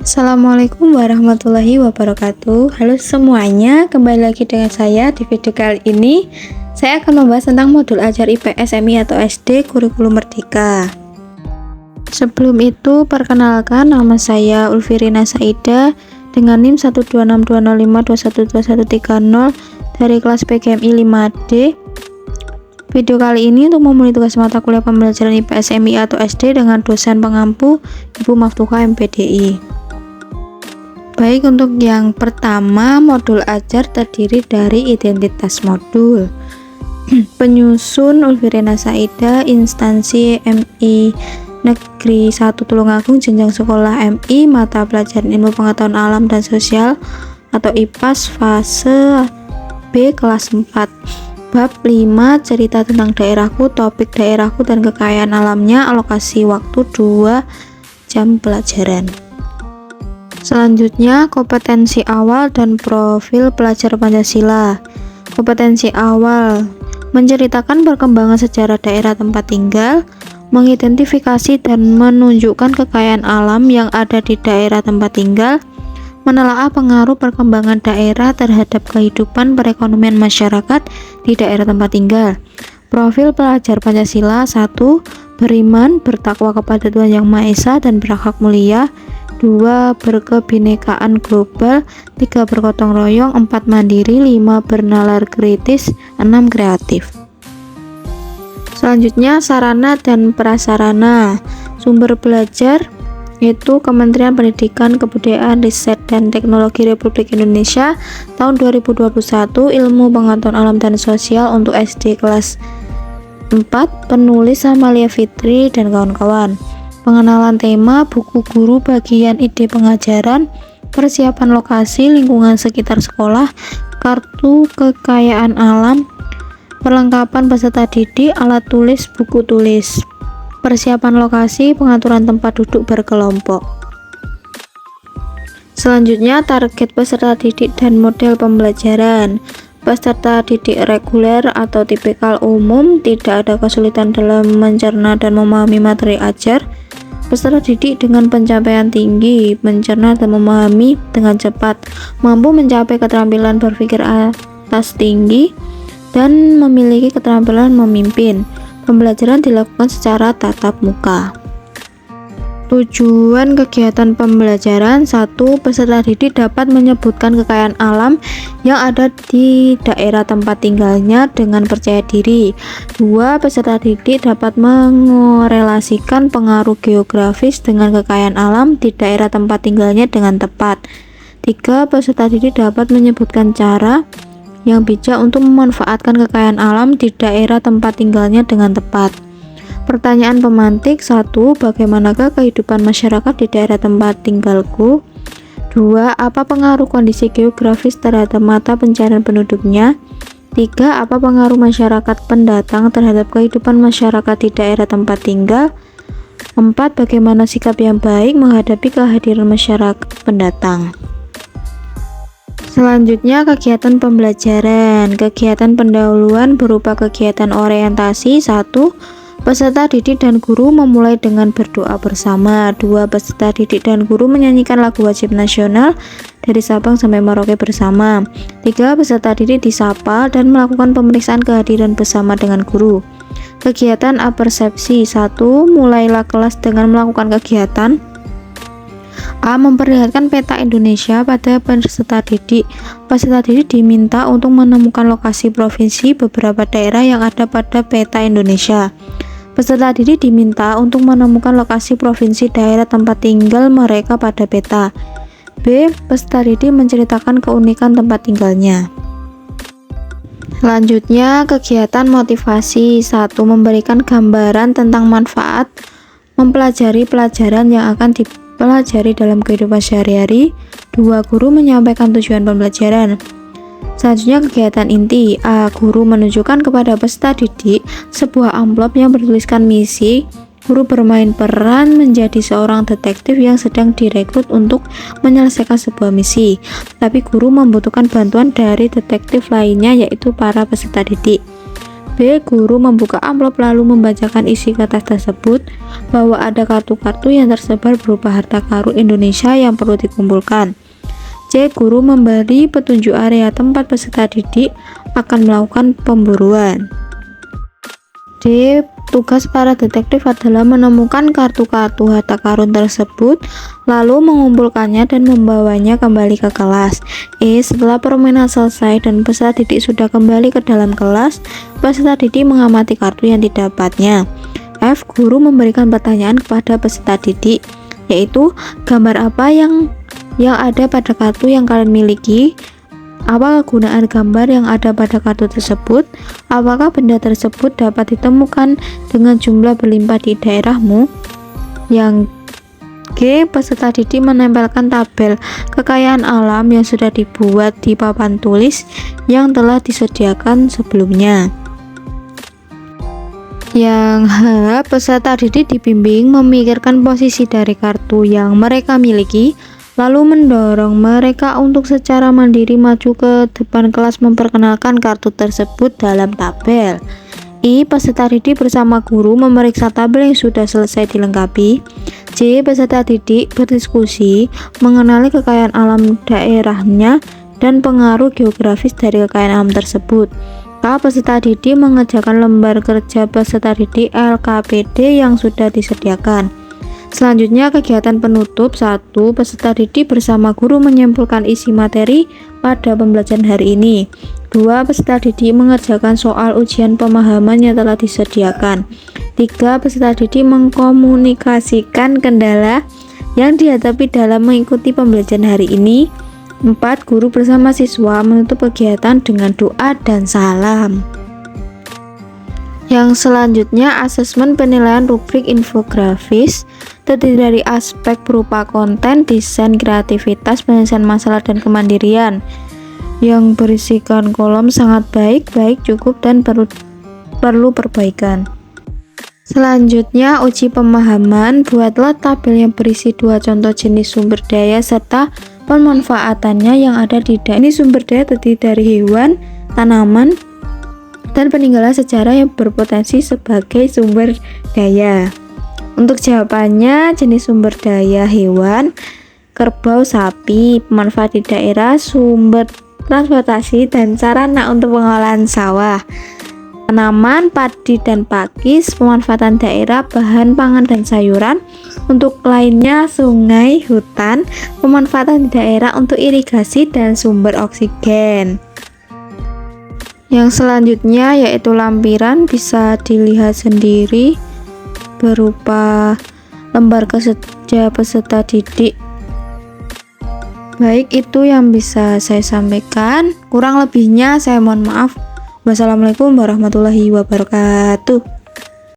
Assalamualaikum warahmatullahi wabarakatuh. Halo semuanya, kembali lagi dengan saya. Di video kali ini saya akan membahas tentang modul ajar IPS, MI atau SD Kurikulum Merdeka. Sebelum itu, perkenalkan, nama saya Ulfirina Saida dengan NIM 1262052121130 dari kelas PGMI 5D. Video kali ini untuk memenuhi tugas mata kuliah pembelajaran IPS, MI atau SD dengan dosen pengampu Ibu Maftuha MPDI. Baik, untuk yang pertama, modul ajar terdiri dari identitas modul. Penyusun Ulfirina Saida, instansi MI Negeri 1 Tulungagung, jenjang sekolah MI, mata pelajaran ilmu pengetahuan alam dan sosial atau IPAS fase B kelas 4. Bab 5, cerita tentang daerahku, topik daerahku dan kekayaan alamnya, alokasi waktu 2 jam pelajaran. Selanjutnya, kompetensi awal dan profil pelajar Pancasila. Kompetensi awal menceritakan perkembangan sejarah daerah tempat tinggal, mengidentifikasi dan menunjukkan kekayaan alam yang ada di daerah tempat tinggal, menelaah pengaruh perkembangan daerah terhadap kehidupan perekonomian masyarakat di daerah tempat tinggal. Profil pelajar Pancasila: 1. Beriman, bertakwa kepada Tuhan Yang Maha Esa dan berakhlak mulia. 2. Berkebinekaan global. 3. Bergotong royong. 4. Mandiri. 5. Bernalar kritis. 6. Kreatif. Selanjutnya, sarana dan prasarana. Sumber belajar yaitu Kementerian Pendidikan, Kebudayaan, Riset dan Teknologi Republik Indonesia tahun 2021, ilmu pengetahuan alam dan sosial untuk SD kelas 4, penulis Amalia Fitri dan kawan-kawan. Pengenalan tema, buku guru, bagian ide pengajaran, persiapan lokasi, lingkungan sekitar sekolah, kartu kekayaan alam, perlengkapan peserta didik, alat tulis, buku tulis, persiapan lokasi, pengaturan tempat duduk berkelompok. Selanjutnya, target peserta didik dan model pembelajaran. Peserta didik reguler atau tipikal umum, tidak ada kesulitan dalam mencerna dan memahami materi ajar. Peserta didik dengan pencapaian tinggi, mencerna dan memahami dengan cepat, mampu mencapai keterampilan berpikir atas tinggi, dan memiliki keterampilan memimpin. Pembelajaran dilakukan secara tatap muka. Tujuan kegiatan pembelajaran: 1. Peserta didik dapat menyebutkan kekayaan alam yang ada di daerah tempat tinggalnya dengan percaya diri. 2. Peserta didik dapat mengorelasikan pengaruh geografis dengan kekayaan alam di daerah tempat tinggalnya dengan tepat. 3. Peserta didik dapat menyebutkan cara yang bijak untuk memanfaatkan kekayaan alam di daerah tempat tinggalnya dengan tepat. Pertanyaan pemantik: 1. Bagaimanakah kehidupan masyarakat di daerah tempat tinggalku? 2. Apa pengaruh kondisi geografis terhadap mata pencarian penduduknya? 3. Apa pengaruh masyarakat pendatang terhadap kehidupan masyarakat di daerah tempat tinggal? 4. Bagaimana sikap yang baik menghadapi kehadiran masyarakat pendatang? Selanjutnya, kegiatan pembelajaran. Kegiatan pendahuluan berupa kegiatan orientasi. 1. Peserta didik dan guru memulai dengan berdoa bersama. 2. Peserta didik dan guru menyanyikan lagu wajib nasional dari Sabang sampai Merauke bersama. 3. Peserta didik disapa dan melakukan pemeriksaan kehadiran bersama dengan guru. Kegiatan apersepsi. 1. Mulailah kelas dengan melakukan kegiatan A. Memperlihatkan peta Indonesia pada peserta didik. Peserta didik diminta untuk menemukan lokasi provinsi beberapa daerah yang ada pada peta Indonesia. Peserta didik diminta untuk menemukan lokasi provinsi daerah tempat tinggal mereka pada peta. B. Peserta didik menceritakan keunikan tempat tinggalnya. Selanjutnya, kegiatan motivasi. 1. Memberikan gambaran tentang manfaat mempelajari pelajaran yang akan dipelajari dalam kehidupan sehari-hari. 2. Guru menyampaikan tujuan pembelajaran. Selanjutnya, kegiatan inti. A. Guru menunjukkan kepada peserta didik sebuah amplop yang bertuliskan misi. Guru bermain peran menjadi seorang detektif yang sedang direkrut untuk menyelesaikan sebuah misi, tapi guru membutuhkan bantuan dari detektif lainnya, yaitu para peserta didik. B. Guru membuka amplop lalu membacakan isi kertas tersebut bahwa ada kartu-kartu yang tersebar berupa harta karun Indonesia yang perlu dikumpulkan. C. Guru memberi petunjuk area tempat peserta didik akan melakukan pemburuan. D. Tugas para detektif adalah menemukan kartu-kartu harta karun tersebut, lalu mengumpulkannya dan membawanya kembali ke kelas. E. Setelah permainan selesai dan peserta didik sudah kembali ke dalam kelas, peserta didik mengamati kartu yang didapatnya. F. Guru memberikan pertanyaan kepada peserta didik, yaitu gambar apa yang ada pada kartu yang kalian miliki. Apa kegunaan gambar yang ada pada kartu tersebut? Apakah benda tersebut dapat ditemukan dengan jumlah berlimpah di daerahmu? Yang G. Peserta didik menempelkan tabel kekayaan alam yang sudah dibuat di papan tulis yang telah disediakan sebelumnya. Yang H. Peserta didik dibimbing memikirkan posisi dari kartu yang mereka miliki, lalu mendorong mereka untuk secara mandiri maju ke depan kelas memperkenalkan kartu tersebut dalam tabel. I. Peserta didik bersama guru memeriksa tabel yang sudah selesai dilengkapi. J. Peserta didik berdiskusi mengenali kekayaan alam daerahnya dan pengaruh geografis dari kekayaan alam tersebut. K. Peserta didik mengerjakan lembar kerja peserta didik LKPD yang sudah disediakan. Selanjutnya kegiatan penutup. 1. Peserta didik bersama guru menyimpulkan isi materi pada pembelajaran hari ini. 2. Peserta didik mengerjakan soal ujian pemahaman yang telah disediakan. 3. Peserta didik mengkomunikasikan kendala yang dihadapi dalam mengikuti pembelajaran hari ini. 4. Guru bersama siswa menutup kegiatan dengan doa dan salam. Yang selanjutnya asesmen penilaian rubrik infografis terdiri dari aspek berupa konten, desain, kreativitas, penyelesaian masalah, dan kemandirian yang berisikan kolom sangat baik, baik, cukup, dan perlu perbaikan. Selanjutnya uji pemahaman. Buatlah tabel yang berisi 2 contoh jenis sumber daya serta pemanfaatannya yang ada di daerah. Ini sumber daya terdiri dari hewan, tanaman, dan peninggalan sejarah yang berpotensi sebagai sumber daya. Untuk jawabannya, jenis sumber daya hewan, kerbau, sapi, pemanfaat di daerah, sumber transportasi dan sarana untuk pengolahan sawah, tanaman, padi dan pakis, pemanfaatan daerah, bahan pangan dan sayuran. Untuk lainnya, sungai, hutan, pemanfaatan di daerah untuk irigasi dan sumber oksigen. Yang selanjutnya yaitu lampiran, bisa dilihat sendiri berupa lembar kerja peserta didik. Baik, itu yang bisa saya sampaikan. Kurang lebihnya saya mohon maaf. Wassalamualaikum warahmatullahi wabarakatuh.